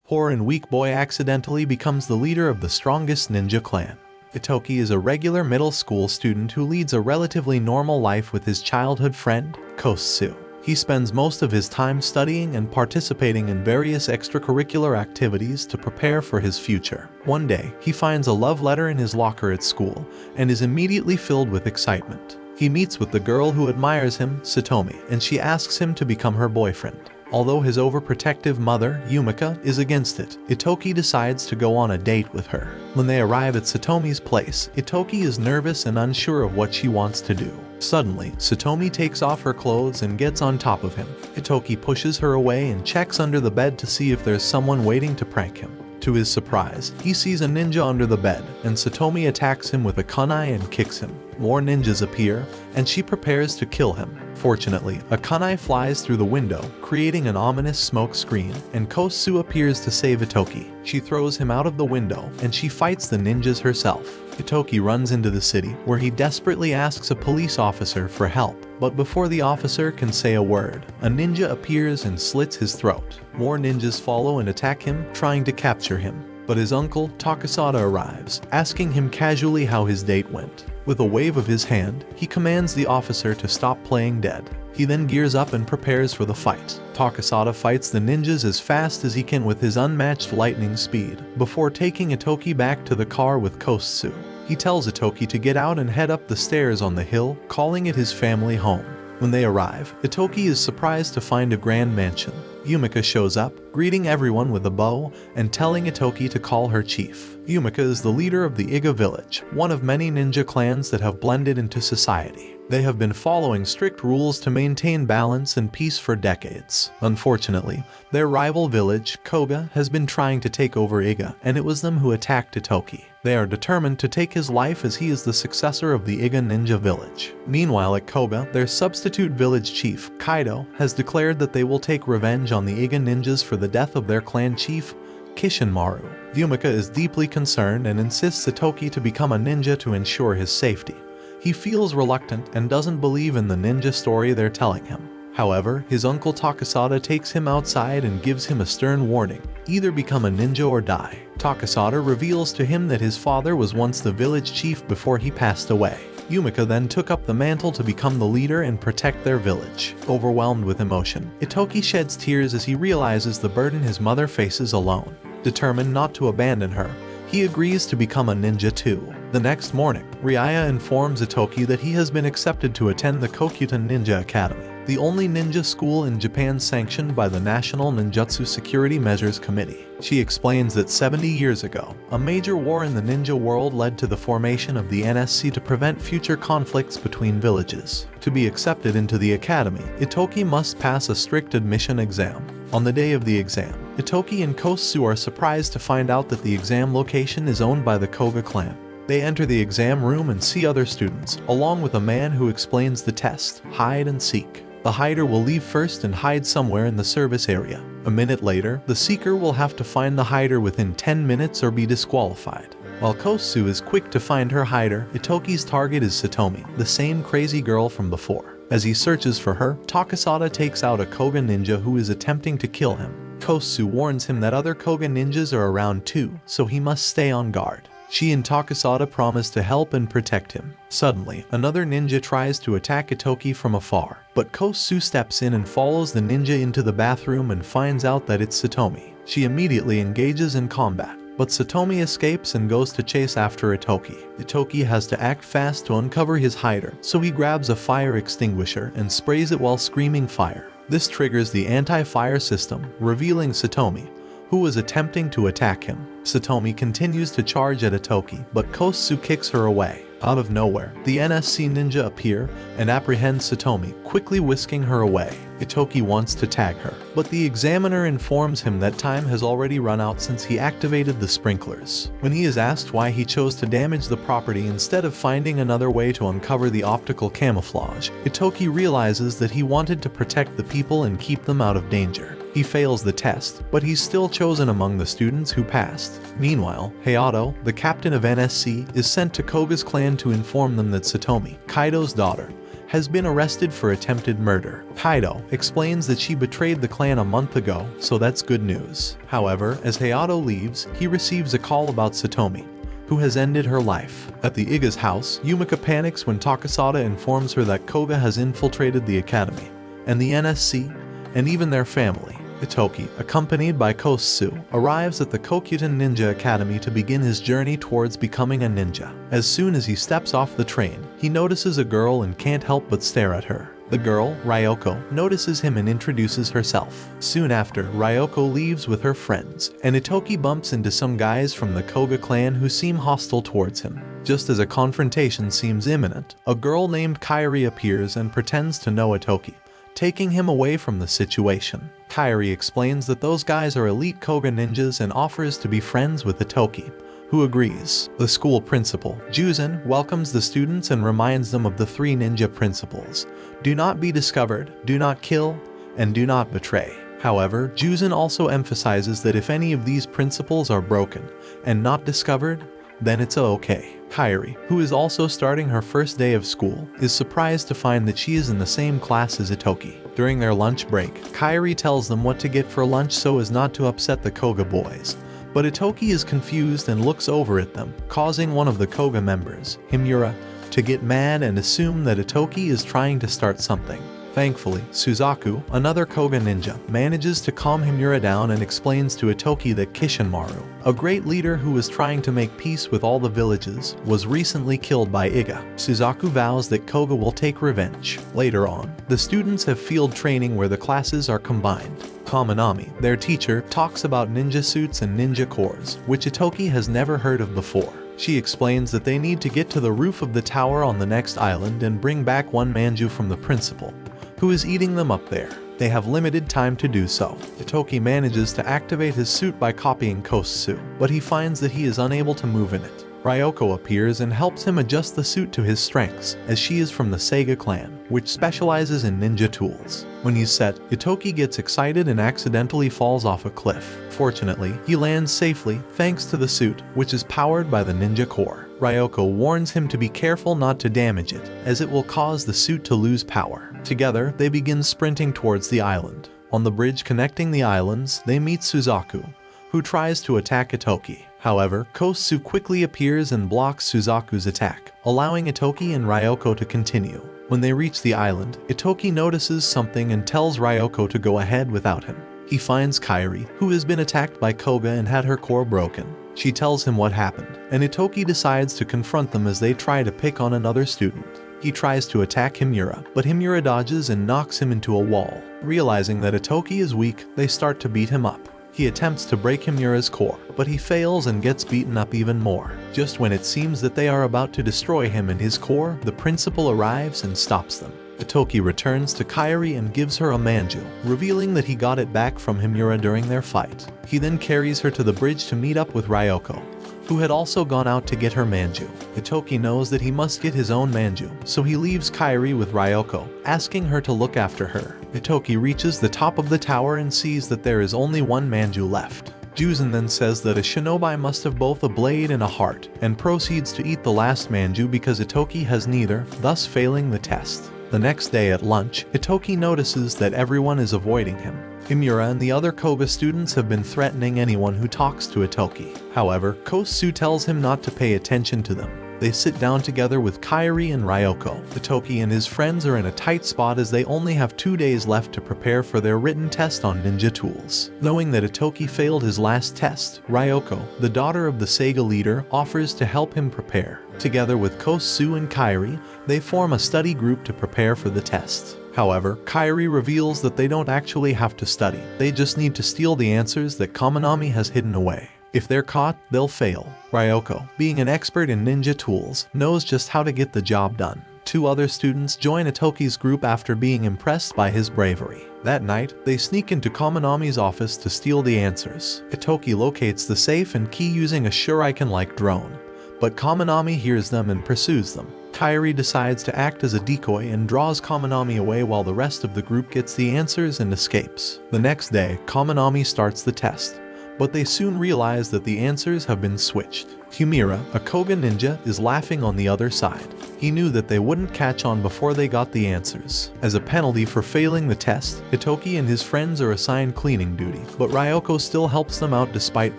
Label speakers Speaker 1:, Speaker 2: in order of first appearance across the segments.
Speaker 1: Poor and weak boy accidentally becomes the leader of the strongest ninja clan. Itoki is a regular middle school student who leads a relatively normal life with his childhood friend, Kosu. He spends most of his time studying and participating in various extracurricular activities to prepare for his future. One day, he finds a love letter in his locker at school and is immediately filled with excitement. He meets with the girl who admires him, Satomi, and she asks him to become her boyfriend. Although his overprotective mother, Yumika, is against it, Itoki decides to go on a date with her. When they arrive at Satomi's place, Itoki is nervous and unsure of what she wants to do. Suddenly, Satomi takes off her clothes and gets on top of him. Itoki pushes her away and checks under the bed to see if there's someone waiting to prank him. To his surprise, he sees a ninja under the bed, and Satomi attacks him with a kunai and kicks him. More ninjas appear, and she prepares to kill him. Fortunately, a kunai flies through the window, creating an ominous smoke screen, and Kosu appears to save Itoki. She throws him out of the window, and she fights the ninjas herself. Itoki runs into the city, where he desperately asks a police officer for help. But before the officer can say a word, a ninja appears and slits his throat. More ninjas follow and attack him, trying to capture him. But his uncle, Takasada, arrives, asking him casually how his date went. With a wave of his hand, he commands the officer to stop playing dead. He then gears up and prepares for the fight. Takasada fights the ninjas as fast as he can with his unmatched lightning speed, before taking Itoki back to the car with Kosu. He tells Itoki to get out and head up the stairs on the hill, calling it his family home. When they arrive, Itoki is surprised to find a grand mansion. Yumika shows up, greeting everyone with a bow and telling Itoki to call her chief. Yumika is the leader of the Iga village, one of many ninja clans that have blended into society. They have been following strict rules to maintain balance and peace for decades. Unfortunately, their rival village, Koga, has been trying to take over Iga, and it was them who attacked Itoki. They are determined to take his life as he is the successor of the Iga ninja village. Meanwhile at Koga, their substitute village chief, Kaido, has declared that they will take revenge on the Iga ninjas for the death of their clan chief, Kishinmaru. Yumika is deeply concerned and insists Itoki to become a ninja to ensure his safety. He feels reluctant and doesn't believe in the ninja story they're telling him. However, his uncle Takasada takes him outside and gives him a stern warning: either become a ninja or die. Takasada reveals to him that his father was once the village chief before he passed away. Yumika then took up the mantle to become the leader and protect their village. Overwhelmed with emotion, Itoki sheds tears as he realizes the burden his mother faces alone. Determined not to abandon her, he agrees to become a ninja too. The next morning, Ryaya informs Itoki that he has been accepted to attend the Kokutan Ninja Academy, the only ninja school in Japan sanctioned by the National Ninjutsu Security Measures Committee. She explains that 70 years ago, a major war in the ninja world led to the formation of the NSC to prevent future conflicts between villages. To be accepted into the academy, Itoki must pass a strict admission exam. On the day of the exam, Itoki and Kosu are surprised to find out that the exam location is owned by the Koga clan. They enter the exam room and see other students, along with a man who explains the test: hide and seek. The hider will leave first and hide somewhere in the service area. A minute later, the seeker will have to find the hider within 10 minutes or be disqualified. While Kosu is quick to find her hider, Itoki's target is Satomi, the same crazy girl from before. As he searches for her, Takasada takes out a Koga ninja who is attempting to kill him. Kosu warns him that other Koga ninjas are around too, so he must stay on guard. She and Takasada promise to help and protect him. Suddenly, another ninja tries to attack Itoki from afar, but Kosu steps in and follows the ninja into the bathroom and finds out that it's Satomi. She immediately engages in combat, but Satomi escapes and goes to chase after Itoki. Itoki has to act fast to uncover his hider, so he grabs a fire extinguisher and sprays it while screaming fire. This triggers the anti-fire system, revealing Satomi, who was attempting to attack him. Satomi continues to charge at Itoki, but Kosu kicks her away. Out of nowhere, the NSC ninja appear and apprehend Satomi, quickly whisking her away. Itoki wants to tag her, but the examiner informs him that time has already run out since he activated the sprinklers. When he is asked why he chose to damage the property instead of finding another way to uncover the optical camouflage, Itoki realizes that he wanted to protect the people and keep them out of danger. He fails the test, but he's still chosen among the students who passed. Meanwhile, Hayato, the captain of NSC, is sent to Koga's clan to inform them that Satomi, Kaido's daughter, has been arrested for attempted murder. Kaido explains that she betrayed the clan a month ago, so that's good news. However, as Hayato leaves, he receives a call about Satomi, who has ended her life. At the Iga's house, Yumika panics when Takasada informs her that Koga has infiltrated the academy, and the NSC, and even their family. Itoki, accompanied by Kosu, arrives at the Kokyuten Ninja Academy to begin his journey towards becoming a ninja. As soon as he steps off the train, he notices a girl and can't help but stare at her. The girl, Ryoko, notices him and introduces herself. Soon after, Ryoko leaves with her friends, and Itoki bumps into some guys from the Koga clan who seem hostile towards him. Just as a confrontation seems imminent, a girl named Kairi appears and pretends to know Itoki, taking him away from the situation. Kairi explains that those guys are elite Koga ninjas and offers to be friends with Itoki, who agrees. The school principal, Juzen, welcomes the students and reminds them of the 3 ninja principles: do not be discovered, do not kill, and do not betray. However, Juzen also emphasizes that if any of these principles are broken and not discovered, then it's okay. Kairi, who is also starting her first day of school, is surprised to find that she is in the same class as Itoki. During their lunch break, Kairi tells them what to get for lunch so as not to upset the Koga boys. But Itoki is confused and looks over at them, causing one of the Koga members, Himura, to get mad and assume that Itoki is trying to start something. Thankfully, Suzaku, another Koga ninja, manages to calm Himura down and explains to Itoki that Kishinmaru, a great leader who was trying to make peace with all the villages, was recently killed by Iga. Suzaku vows that Koga will take revenge. Later on, the students have field training where the classes are combined. Kaminami, their teacher, talks about ninja suits and ninja cores, which Itoki has never heard of before. She explains that they need to get to the roof of the tower on the next island and bring back one manju from the principal, who is eating them up there. They have limited time to do so. Itoki manages to activate his suit by copying Kosu, but he finds that he is unable to move in it. Ryoko appears and helps him adjust the suit to his strengths, as she is from the Seiga clan, which specializes in ninja tools. When he's set, Itoki gets excited and accidentally falls off a cliff. Fortunately, he lands safely thanks to the suit, which is powered by the ninja core. Ryoko warns him to be careful not to damage it, as it will cause the suit to lose power. Together, they begin sprinting towards the island. On the bridge connecting the islands, they meet Suzaku, who tries to attack Itoki. However, Kosu quickly appears and blocks Suzaku's attack, allowing Itoki and Ryoko to continue. When they reach the island, Itoki notices something and tells Ryoko to go ahead without him. He finds Kairi, who has been attacked by Koga and had her core broken. She tells him what happened, and Itoki decides to confront them as they try to pick on another student. He tries to attack Himura, but Himura dodges and knocks him into a wall. Realizing that Itoki is weak, they start to beat him up. He attempts to break Himura's core, but he fails and gets beaten up even more. Just when it seems that they are about to destroy him and his core, the principal arrives and stops them. Itoki returns to Kairi and gives her a manju, revealing that he got it back from Himura during their fight. He then carries her to the bridge to meet up with Ryoko, who had also gone out to get her manju. Itoki knows that he must get his own manju, so he leaves Kairi with Ryoko, asking her to look after her. Itoki reaches the top of the tower and sees that there is only one manju left. Juzen then says that a shinobi must have both a blade and a heart, and proceeds to eat the last manju because Itoki has neither, thus failing the test. The next day at lunch, Itoki notices that everyone is avoiding him. Himura and the other Koga students have been threatening anyone who talks to Itoki. However, Kosu tells him not to pay attention to them. They sit down together with Kairi and Ryoko. Itoki and his friends are in a tight spot as they only have 2 days left to prepare for their written test on ninja tools. Knowing that Itoki failed his last test, Ryoko, the daughter of the Seiga leader, offers to help him prepare. Together with Kosu and Kairi, they form a study group to prepare for the test. However, Kairi reveals that they don't actually have to study. They just need to steal the answers that Kaminami has hidden away. If they're caught, they'll fail. Ryoko, being an expert in ninja tools, knows just how to get the job done. 2 other students join Itoki's group after being impressed by his bravery. That night, they sneak into Kaminami's office to steal the answers. Itoki locates the safe and key using a shuriken-like drone, but Kaminami hears them and pursues them. Kairi decides to act as a decoy and draws Kaminami away while the rest of the group gets the answers and escapes. The next day, Kaminami starts the test, but they soon realize that the answers have been switched. Humira, a Koga ninja, is laughing on the other side. He knew that they wouldn't catch on before they got the answers. As a penalty for failing the test, Itoki and his friends are assigned cleaning duty, but Ryoko still helps them out despite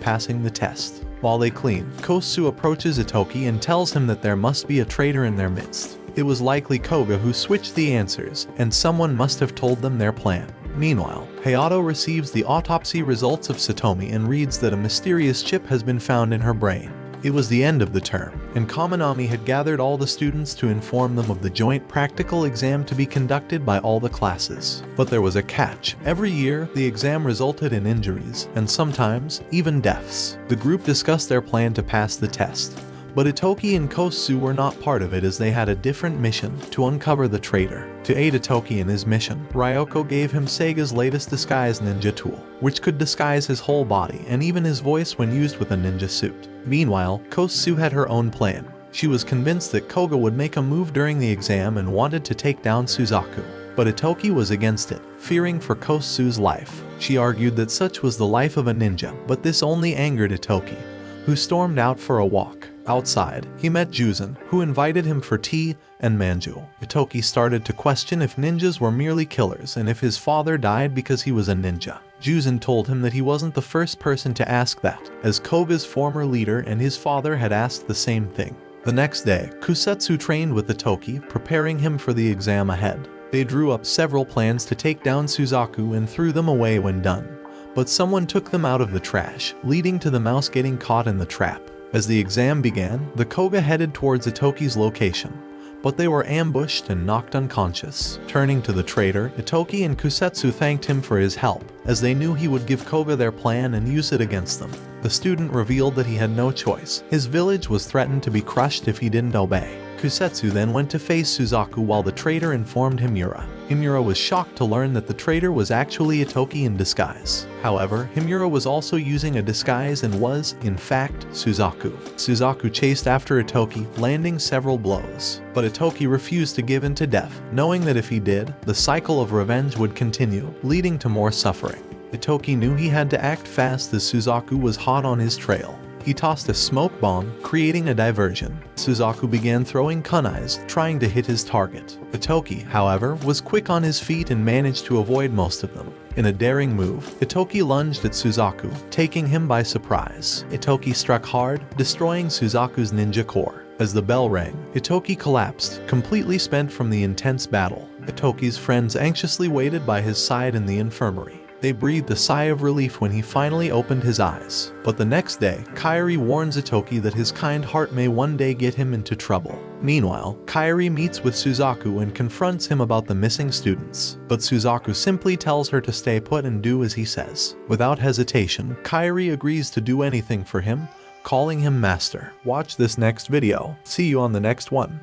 Speaker 1: passing the test. While they clean, Kosu approaches Itoki and tells him that there must be a traitor in their midst. It was likely Koga who switched the answers, and someone must have told them their plan. Meanwhile, Hayato receives the autopsy results of Satomi and reads that a mysterious chip has been found in her brain. It was the end of the term, and Kaminami had gathered all the students to inform them of the joint practical exam to be conducted by all the classes. But there was a catch. Every year, the exam resulted in injuries, and sometimes, even deaths. The group discussed their plan to pass the test. But Itoki and Kosu were not part of it as they had a different mission, to uncover the traitor. To aid Itoki in his mission, Ryoko gave him Sega's latest disguise ninja tool, which could disguise his whole body and even his voice when used with a ninja suit. Meanwhile, Kosu had her own plan. She was convinced that Koga would make a move during the exam and wanted to take down Suzaku. But Itoki was against it, fearing for Kosu's life. She argued that such was the life of a ninja, but this only angered Itoki, who stormed out for a walk. Outside, he met Juzan, who invited him for tea and manju. Itoki started to question if ninjas were merely killers and if his father died because he was a ninja. Juzan told him that he wasn't the first person to ask that, as Koga's former leader and his father had asked the same thing. The next day, Kusetsu trained with Itoki, preparing him for the exam ahead. They drew up several plans to take down Suzaku and threw them away when done. But someone took them out of the trash, leading to the mouse getting caught in the trap. As the exam began, the Koga headed towards Itoki's location, but they were ambushed and knocked unconscious. Turning to the traitor, Itoki and Kusetsu thanked him for his help, as they knew he would give Koga their plan and use it against them. The student revealed that he had no choice. His village was threatened to be crushed if he didn't obey. Kusetsu then went to face Suzaku while the traitor informed Himura. Himura was shocked to learn that the traitor was actually Itoki in disguise. However, Himura was also using a disguise and was, in fact, Suzaku. Suzaku chased after Itoki, landing several blows. But Itoki refused to give in to death, knowing that if he did, the cycle of revenge would continue, leading to more suffering. Itoki knew he had to act fast as Suzaku was hot on his trail. He tossed a smoke bomb, creating a diversion. Suzaku began throwing kunais, trying to hit his target. Itoki, however, was quick on his feet and managed to avoid most of them. In a daring move, Itoki lunged at Suzaku, taking him by surprise. Itoki struck hard, destroying Suzaku's ninja core. As the bell rang, Itoki collapsed, completely spent from the intense battle. Itoki's friends anxiously waited by his side in the infirmary. They breathed a sigh of relief when he finally opened his eyes. But the next day, Kairi warns Itoki that his kind heart may one day get him into trouble. Meanwhile, Kairi meets with Suzaku and confronts him about the missing students. But Suzaku simply tells her to stay put and do as he says. Without hesitation, Kairi agrees to do anything for him, calling him master. Watch this next video. See you on the next one.